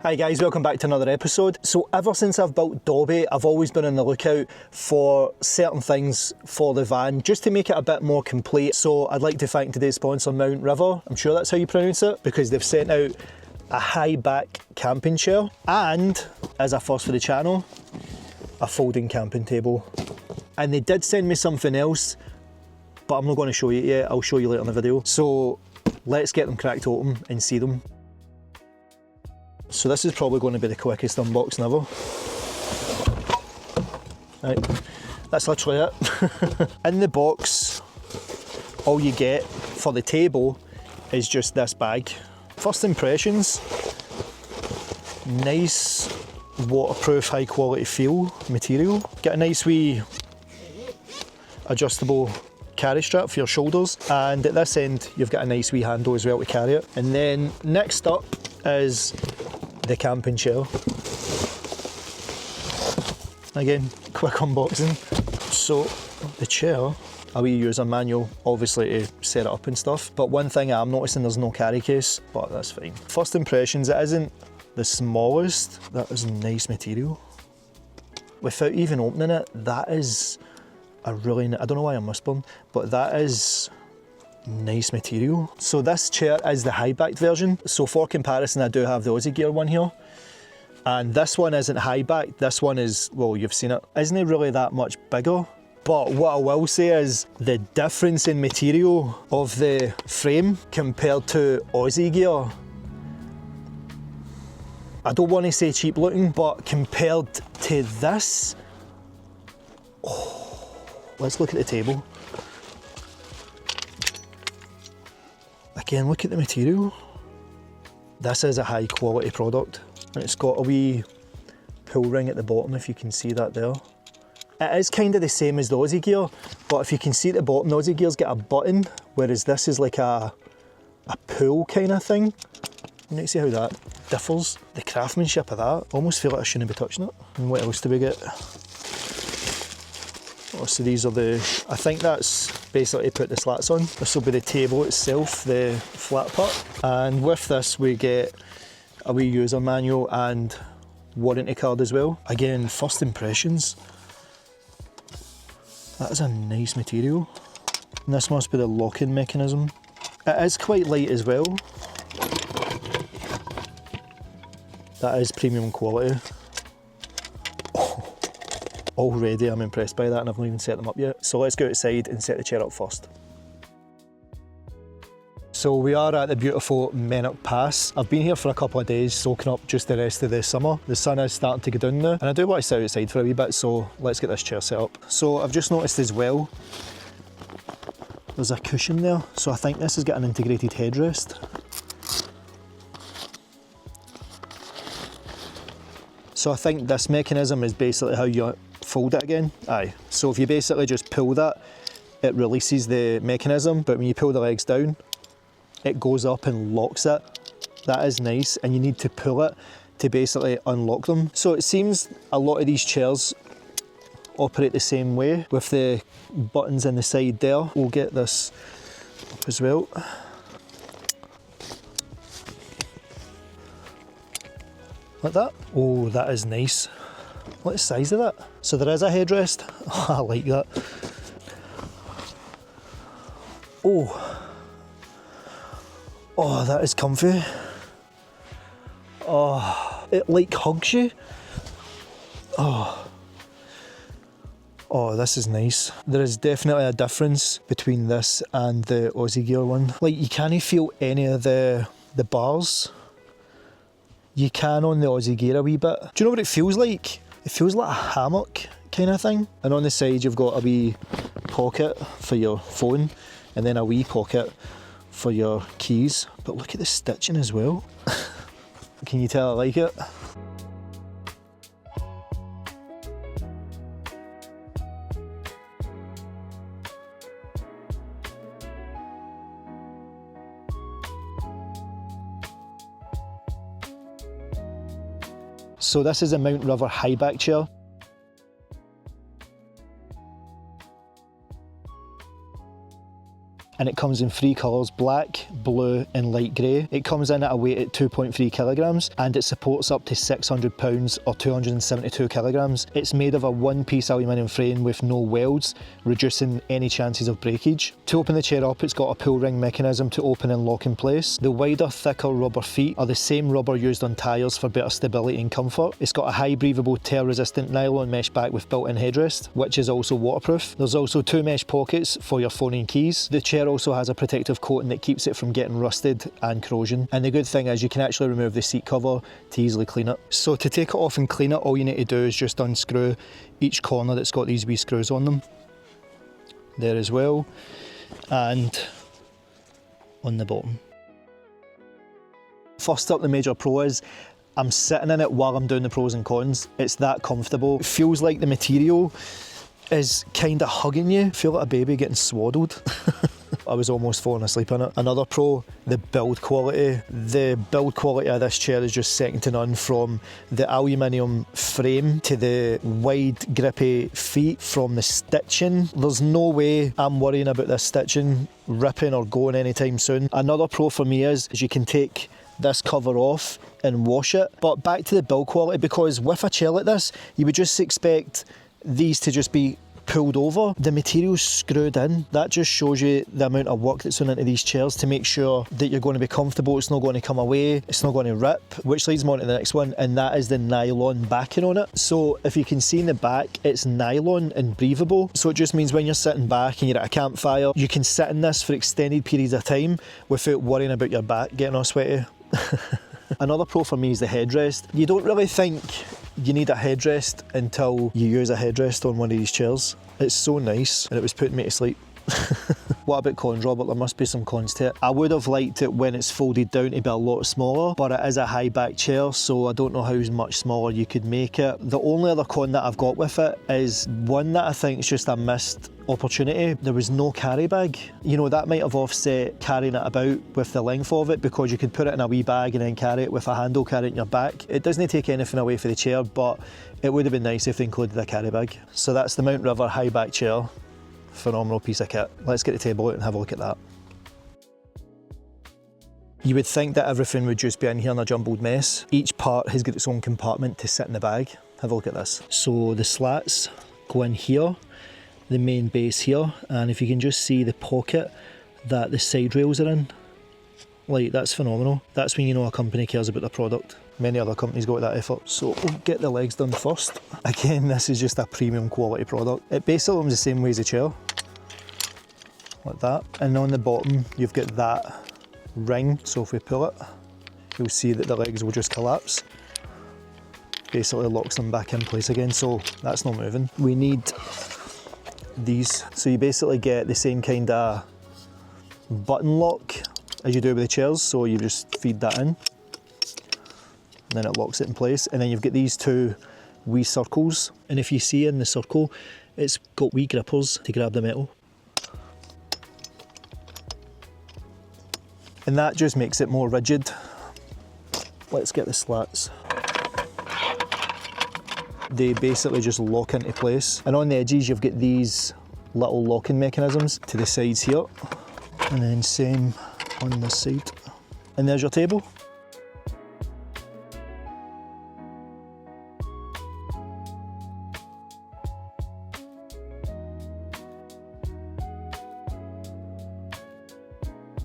Hi guys, welcome back to another episode. So ever since I've built Dobby, I've always been on the lookout for certain things for the van, just to make it a bit more complete. So I'd like to thank today's sponsor, Mount River. I'm sure that's how you pronounce it, because they've sent out a high back camping chair and, as a first for the channel, a folding camping table. And they did send me something else, but I'm not going to show you it yet. I'll show you later in the video. So let's get them cracked open and see them. So this is probably going to be the quickest unboxing ever. Right, that's literally it. In the box, all you get for the table is just this bag. First impressions, nice waterproof high quality feel material. Get a nice wee adjustable carry strap for your shoulders, and at this end you've got a nice wee handle as well to carry it. And then next up is the camping chair. Again, quick unboxing. So the chair, I will use a manual obviously to set it up and stuff, but one thing I'm noticing, there's no carry case, but that's fine. First impressions, it isn't the smallest. That is nice material. Without even opening it, that is a really, I don't know why I'm whispering, but that is nice material. So this chair is the high backed version. So for comparison, I do have the Aussie Gear one here, and this one isn't high backed. This one is, well, you've seen it, isn't really that much bigger. But what I will say is the difference in material of the frame compared to Aussie Gear, I don't want to say cheap looking, but compared to this, oh, let's look at the table. Again, look at the material. This is a high quality product. And it's got a wee pull ring at the bottom, if you can see that there. It is kind of the same as the Aussie Gear, but if you can see at the bottom, the Aussie Gear's got a button, whereas this is like a pull kind of thing. You need to see how that differs. The craftsmanship of that, almost feel like I shouldn't be touching it. And what else do we get? Oh, so these are the, I think that's basically to put the slats on. This will be the table itself, the flat part. And with this we get a wee user manual and warranty card as well. Again, first impressions, that is a nice material. And this must be the lock-in mechanism. It is quite light as well. That is premium quality. Already I'm impressed by that, and I've not even set them up yet. So let's go outside and set the chair up first. So we are at the beautiful Mennock Pass. I've been here for a couple of days soaking up just the rest of the summer. The sun is starting to go down now, and I do want to sit outside for a wee bit, so let's get this chair set up. So I've just noticed as well, there's a cushion there, so I think this has got an integrated headrest. So I think this mechanism is basically how you fold it again. Aye. So if you basically just pull that, it releases the mechanism, but when you pull the legs down, it goes up and locks it. That is nice, and you need to pull it to basically unlock them. So it seems a lot of these chairs operate the same way with the buttons in the side there. We'll get this up as well. Like that. Oh, that is nice. What the size of that? So there is a headrest. Oh, I like that. Oh. Oh, that is comfy. Oh, it like hugs you. Oh. Oh, this is nice. There is definitely a difference between this and the Aussie Gear one. Like, you can't feel any of the bars. You can on the Aussie Gear a wee bit. Do you know what it feels like? It feels like a hammock kind of thing. And on the side you've got a wee pocket for your phone, and then a wee pocket for your keys. But look at the stitching as well. Can you tell I like it? So this is a Mount River high back chair. and it comes in 3 colours, black, blue and light grey. It comes in at a weight at 2.3 kilograms and it supports up to 600 pounds or 272 kilograms. It's made of a one-piece aluminium frame with no welds, reducing any chances of breakage. To open the chair up, it's got a pull ring mechanism to open and lock in place. The wider, thicker rubber feet are the same rubber used on tyres for better stability and comfort. It's got a high breathable tear-resistant nylon mesh back with built-in headrest, which is also waterproof. There's also 2 mesh pockets for your phone and keys. The chair also has a protective coating that keeps it from getting rusted and corrosion. And the good thing is you can actually remove the seat cover to easily clean it. So to take it off and clean it, all you need to do is just unscrew each corner that's got these wee screws on them. There as well, and on the bottom. First up, the major pro is I'm sitting in it while I'm doing the pros and cons. It's that comfortable. It feels like the material is kind of hugging you. I feel like a baby getting swaddled. I was almost falling asleep in it. Another pro, the build quality. The build quality of this chair is just second to none, from the aluminium frame to the wide grippy feet, from the stitching. There's no way I'm worrying about this stitching ripping or going anytime soon. Another pro for me is you can take this cover off and wash it. But back to the build quality, because with a chair like this, you would just expect these to just be pulled over. The material's screwed in. That just shows you the amount of work that's went into these chairs to make sure that you're going to be comfortable, it's not going to come away, it's not going to rip, which leads me on to the next one, and that is the nylon backing on it. So if you can see in the back, it's nylon and breathable. So it just means when you're sitting back and you're at a campfire, you can sit in this for extended periods of time without worrying about your back getting all sweaty. Another pro for me is the headrest. You don't really think you need a headrest until you use a headrest on one of these chairs. It's so nice, and it was putting me to sleep. What about cons, Robert? There must be some cons to it. I would have liked it when it's folded down to be a lot smaller, but it is a high back chair, so I don't know how much smaller you could make it. The only other con that I've got with it is one that I think is just a missed opportunity. There was no carry bag. You know, that might have offset carrying it about with the length of it, because you could put it in a wee bag and then carry it with a handle, carry it in your back. It doesn't take anything away from the chair, but it would have been nice if they included a carry bag. So that's the Mount River high back chair. Phenomenal piece of kit. Let's get the table out and have a look at that. You would think that everything would just be in here in a jumbled mess. Each part has got its own compartment to sit in the bag. Have a look at this. So the slats go in here, the main base here, and if you can just see the pocket that the side rails are in, like, that's phenomenal. That's when you know a company cares about their product. Many other companies go to that effort. So we'll get the legs done first. Again, this is just a premium quality product. It basically comes the same way as a chair, like that. And on the bottom, you've got that ring. So if we pull it, you'll see that the legs will just collapse. Basically locks them back in place again, so that's not moving. We need these. So you basically get the same kind of button lock as you do with the chairs. So you just feed that in, and then it locks it in place. And then you've got these 2 wee circles, and if you see in the circle, it's got wee grippers to grab the metal. And that just makes it more rigid. Let's get the slats. They basically just lock into place. And on the edges, you've got these little locking mechanisms to the sides here. And then same on this side. And there's your table.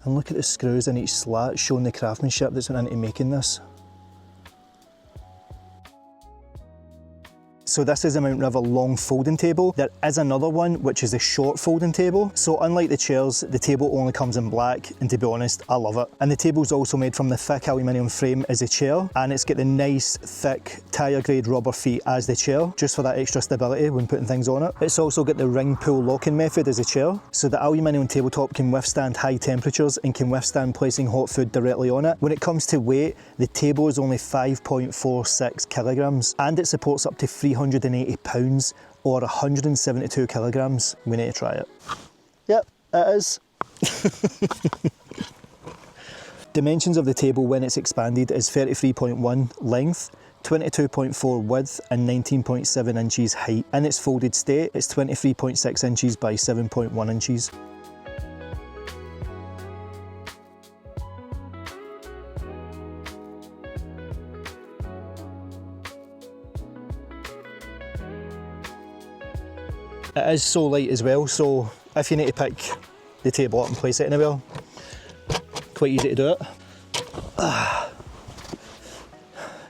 And look at the screws in each slat, showing the craftsmanship that's went into making this. So this is a Mount River long folding table. There is another one, which is a short folding table. So unlike the chairs, the table only comes in black, and to be honest, I love it. And the table's also made from the thick aluminium frame as a chair, and it's got the nice, thick, tire grade rubber feet as the chair, just for that extra stability when putting things on it. It's also got the ring pull locking method as a chair. So the aluminium tabletop can withstand high temperatures and can withstand placing hot food directly on it. When it comes to weight, the table is only 5.46 kilograms, and it supports up to 380 pounds or 172 kilograms. We need to try it. Yep, it is. Dimensions of the table when it's expanded is 33.1 length, 22.4 width and 19.7 inches height. In its folded state, it's 23.6 inches by 7.1 inches. It is so light as well, so if you need to pick the table up and place it anywhere, quite easy to do it.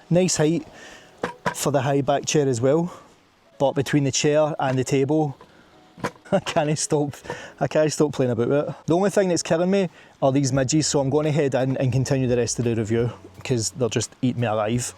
Nice height for the high back chair as well, but between the chair and the table, I can't stop playing about with it. The only thing that's killing me are these midges, so I'm going to head in and continue the rest of the review because they're just eating me alive.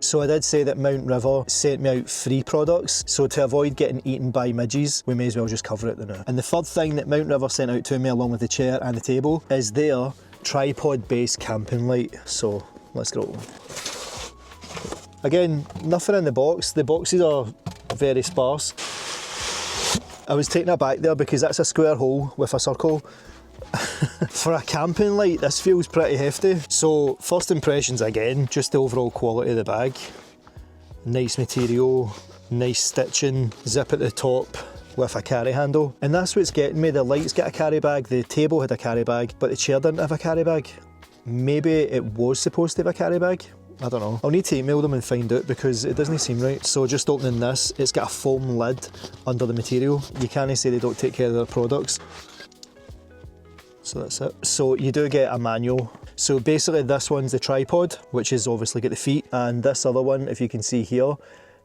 So I did say that Mount River sent me out free products, so to avoid getting eaten by midges, we may as well just cover it now. And the third thing that Mount River sent out to me along with the chair and the table is their tripod-based camping light. So let's go. Again, nothing in the box. The boxes are very sparse. I was taken aback there because that's a square hole with a circle. For a camping light, this feels pretty hefty. So first impressions again, just the overall quality of the bag. Nice material, nice stitching, zip at the top with a carry handle. And that's what's getting me. The light's got a carry bag, the table had a carry bag, but the chair didn't have a carry bag. Maybe it was supposed to have a carry bag. I don't know. I'll need to email them and find out because it doesn't seem right. So just opening this, it's got a foam lid under the material. You can't say they don't take care of their products. So that's it. So you do get a manual. So basically this one's the tripod, which is obviously got the feet, and this other one, if you can see here,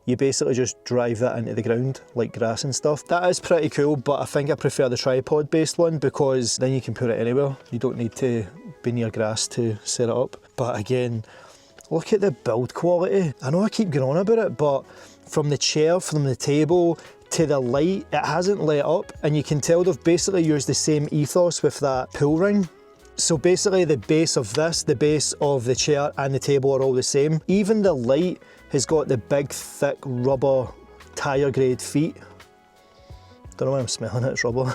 you basically just drive that into the ground like grass and stuff. That is pretty cool, but I think I prefer the tripod based one because then you can put it anywhere. You don't need to be near grass to set it up. But again, look at the build quality. I know I keep going on about it, but from the chair, from the table, to the light, it hasn't lit up, and you can tell they've basically used the same ethos with that pull ring. So basically the base of this, the base of the chair and the table are all the same. Even the light has got the big thick rubber tyre grade feet. Don't know why I'm smelling it, it's rubber.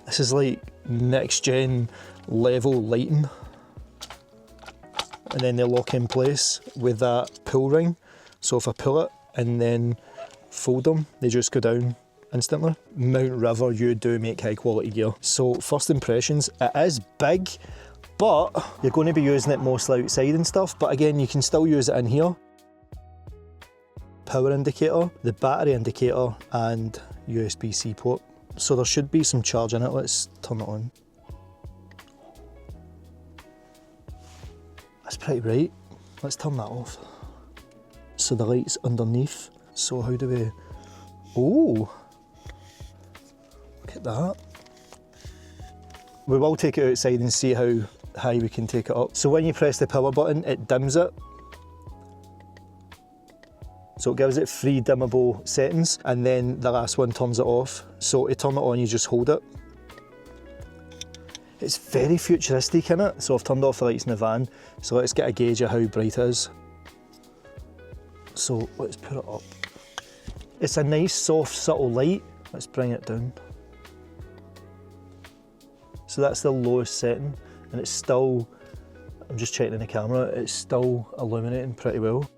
This is like next gen level lighting. And then they lock in place with that pull ring. So if I pull it and then fold them, they just go down instantly. Mount River, you do make high quality gear. So first impressions, it is big, but you're going to be using it mostly outside and stuff, but again, you can still use it in here. Power indicator, the battery indicator, and USB-C port. So there should be some charge in it. Let's turn it on. That's pretty bright. Let's turn that off. So the light's underneath. So how do we, oh, look at that. We will take it outside and see how high we can take it up. So when you press the power button, it dims it. So it gives it 3 dimmable settings, and then the last one turns it off. So to turn it on, you just hold it. It's very futuristic, innit? So I've turned off the lights in the van. So let's get a gauge of how bright it is. So let's put it up. It's a nice, soft, subtle light. Let's bring it down. So that's the lowest setting, and it's still, I'm just checking in the camera, it's still illuminating pretty well.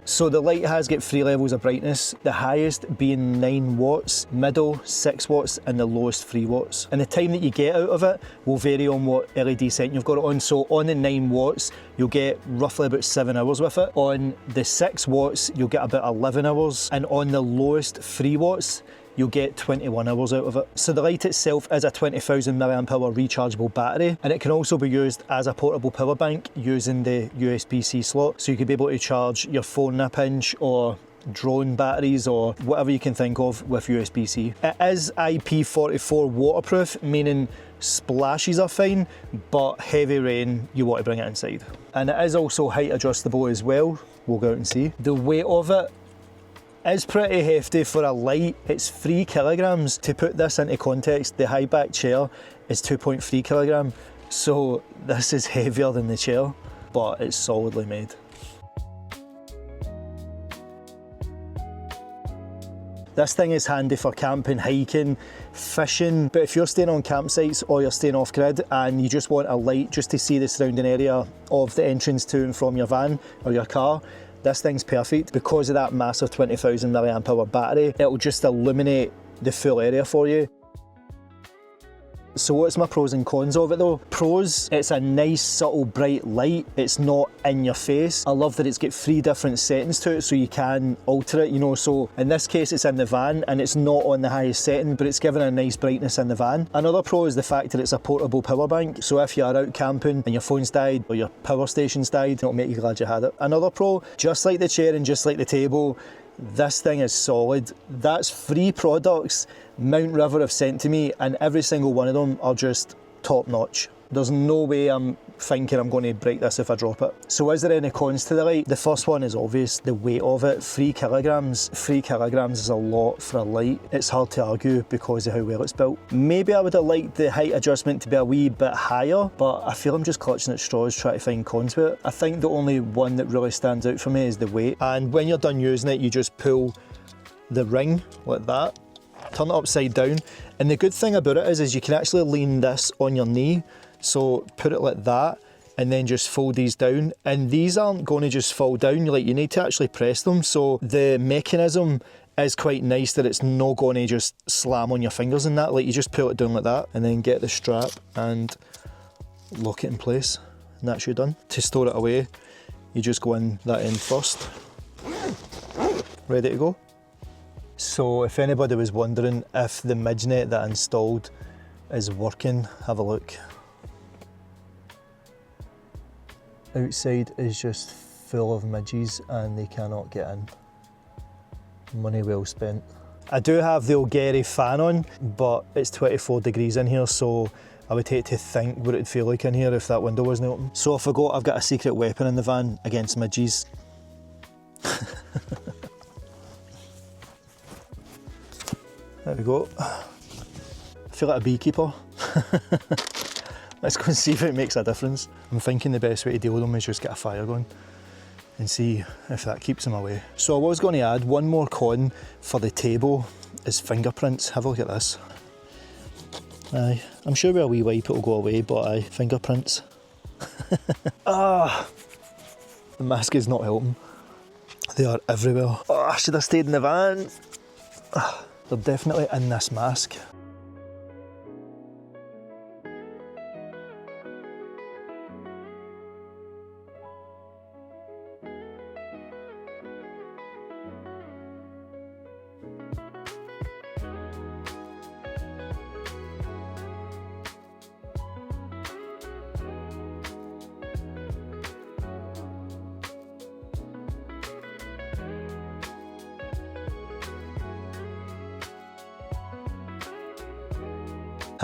So the light has got 3 levels of brightness, the highest being 9 watts, middle 6 watts, and the lowest 3 watts. And the time that you get out of it will vary on what LED setting you've got it on. So on the 9 watts, you'll get roughly about 7 hours with it. On the 6 watts, you'll get about 11 hours. And on the lowest 3 watts, you'll get 21 hours out of it. So the light itself is a 20,000 mAh rechargeable battery, and it can also be used as a portable power bank using the USB-C slot. So you could be able to charge your phone in a pinch, or drone batteries, or whatever you can think of with USB-C. It is IP44 waterproof, meaning splashes are fine, but heavy rain, you want to bring it inside. And it is also height adjustable as well. We'll go out and see. The weight of it is pretty hefty for a light. It's 3 kilograms. To put this into context, the high back chair is 2.3 kilogram. So this is heavier than the chair, but it's solidly made. This thing is handy for camping, hiking, fishing, but if you're staying on campsites or you're staying off grid and you just want a light just to see the surrounding area of the entrance to and from your van or your car, this thing's perfect. Because of that massive 20,000 milliamp hour battery, it'll just illuminate the full area for you. So what's my pros and cons of it though? Pros, it's a nice subtle bright light, it's not in your face. I love that it's got 3 different settings to it so you can alter it, you know, so in this case it's in the van and it's not on the highest setting, but it's given a nice brightness in the van. Another pro is the fact that it's a portable power bank, so if you're out camping and your phone's died or your power station's died, it'll make you glad you had it. Another pro, just like the chair and just like the table, this thing is solid. That's 3 products Mount River have sent to me and every single one of them are just top notch. There's no way I'm thinking I'm going to break this if I drop it. So is there any cons to the light? The first one is obvious, the weight of it, 3 kilograms. 3 kilograms is a lot for a light. It's hard to argue because of how well it's built. Maybe I would have liked the height adjustment to be a wee bit higher, but I feel I'm just clutching at straws trying to find cons with it. I think the only one that really stands out for me is the weight. And when you're done using it, you just pull the ring like that, turn it upside down. And the good thing about it is you can actually lean this on your knee. So put it like that and then just fold these down, and these aren't going to just fall down, you need to actually press them. So the mechanism is quite nice that it's not going to just slam on your fingers and that, like you just pull it down like that and then get the strap and lock it in place and that's you done. To store it away, you just go in that end first. Ready to go? So if anybody was wondering if the midge net that I installed is working, have a look. Outside is just full of midges and they cannot get in. Money well spent. I do have the old Gary fan on, but it's 24 degrees in here, so I would hate to think what it'd feel like in here if that window wasn't open. So I forgot I've got a secret weapon in the van against midges. There we go. I feel like a beekeeper. Let's go and see if it makes a difference. I'm thinking the best way to deal with them is just get a fire going and see if that keeps them away. So I was going to add one more con for the table is fingerprints. Have a look at this. Aye, I'm sure with a wee wipe it'll go away, but aye, fingerprints. Ah, the mask is not helping. They are everywhere. Oh, I should have stayed in the van. They're definitely in this mask.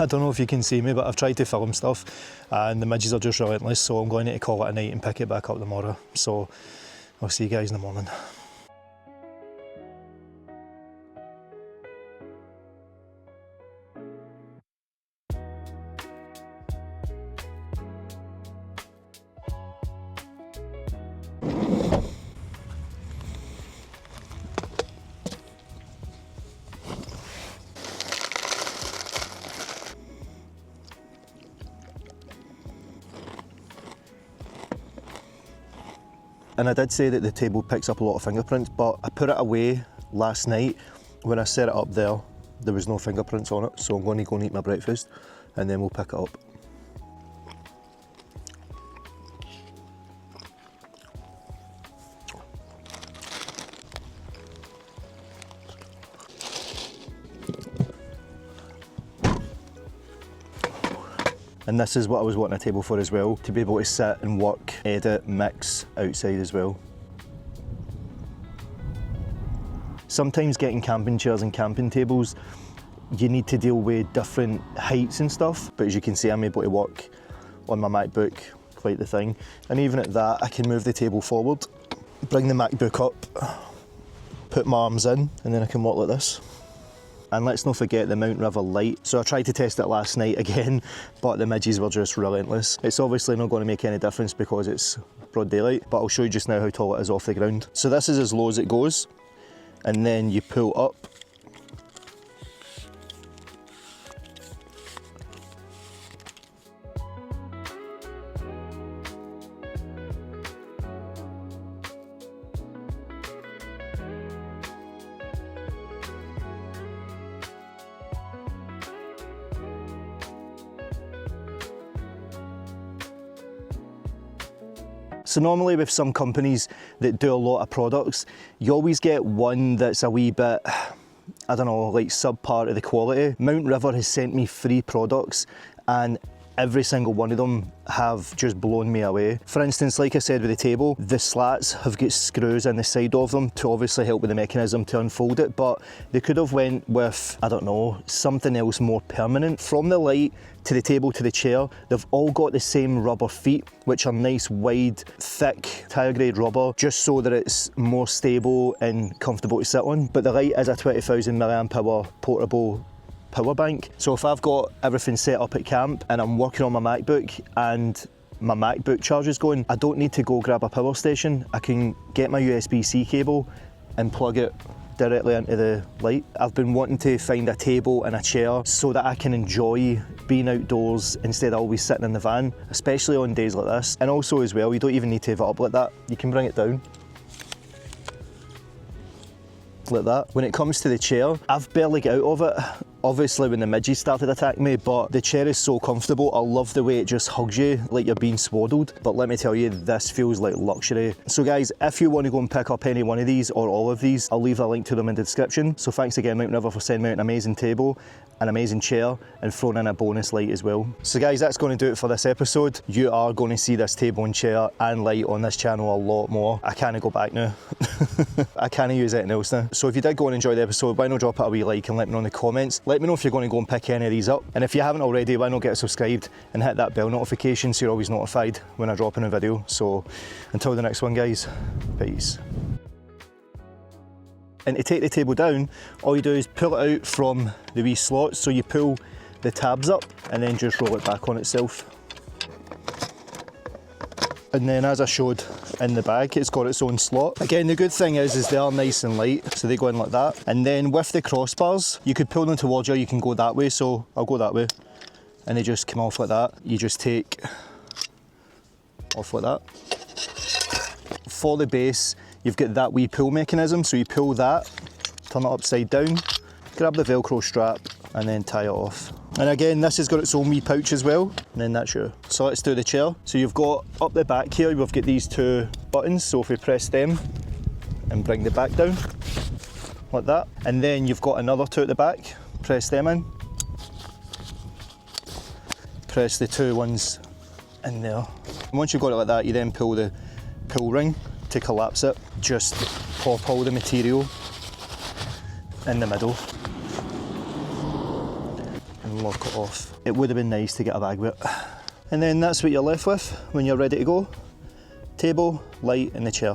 I don't know if you can see me, but I've tried to film stuff and the midges are just relentless, so I'm going to call it a night and pick it back up tomorrow. So I'll see you guys in the morning. And I did say that the table picks up a lot of fingerprints, but I put it away last night. When I set it up there, there was no fingerprints on it, so I'm going to go and eat my breakfast and then we'll pick it up. And this is what I was wanting a table for as well, to be able to sit and work, edit, mix outside as well. Sometimes getting camping chairs and camping tables, you need to deal with different heights and stuff, but as you can see I'm able to work on my MacBook, quite the thing. And even at that, I can move the table forward, bring the MacBook up, put my arms in, and then I can work like this. And let's not forget the Mount River light. So I tried to test it last night again, but the midges were just relentless. It's obviously not going to make any difference because it's broad daylight, but I'll show you just now how tall it is off the ground. So this is as low as it goes, and then you pull up So normally with some companies that do a lot of products, you always get one that's a wee bit, I don't know, like subpar of the quality. Mount River has sent me 3 products and every single one of them have just blown me away. For instance, like I said with the table, the slats have got screws in the side of them to obviously help with the mechanism to unfold it, but they could have went with, I don't know, something else more permanent. From the light to the table to the chair, they've all got the same rubber feet, which are nice, wide, thick, tire grade rubber, just so that it's more stable and comfortable to sit on. But the light is a 20,000 milliamp hour portable power bank. So if I've got everything set up at camp and I'm working on my MacBook and my MacBook charge is going, I don't need to go grab a power station. I can get my USB-C cable and plug it directly into the light. I've been wanting to find a table and a chair so that I can enjoy being outdoors instead of always sitting in the van, especially on days like this. And also as well, you don't even need to have it up like that. You can bring it down like that. When it comes to the chair, I've barely got out of it, obviously when the midges started attacking me, but the chair is so comfortable. I love the way it just hugs you like you're being swaddled, but let me tell you, this feels like luxury. So guys, if you want to go and pick up any one of these or all of these, I'll leave a link to them in the description. So thanks again Mount River for sending me out an amazing table, an amazing chair, and throwing in a bonus light as well. So guys, that's going to do it for this episode. You are going to see this table and chair and light on this channel a lot more. I can't go back now. I can't use anything else now. So if you did go and enjoy the episode, why not drop it a wee like and let me know in the comments. Let me know if you're going to go and pick any of these up. And if you haven't already, why not get subscribed and hit that bell notification so you're always notified when I drop in a video. So until the next one guys, peace. And to take the table down, all you do is pull it out from the wee slots. So you pull the tabs up and then just roll it back on itself. And then as I showed in the bag, it's got its own slot. Again, the good thing is they are nice and light, so they go in like that. And then with the crossbars, you could pull them towards you, you can go that way, so I'll go that way. And they just come off like that. You just take off like that. For the base, you've got that wee pull mechanism, so you pull that, turn it upside down, grab the Velcro strap, and then tie it off. And again, this has got its own wee pouch as well, and then that's you. So let's do the chair. So you've got up the back here, we've got these 2 buttons, so if we press them and bring the back down, like that. And then you've got another 2 at the back, press them in. Press the 2 ones in there. And once you've got it like that, you then pull the pull ring to collapse it. Just pop all the material in the middle and lock it off. It would have been nice to get a bag with it. And then that's what you're left with when you're ready to go. Table, light and the chair.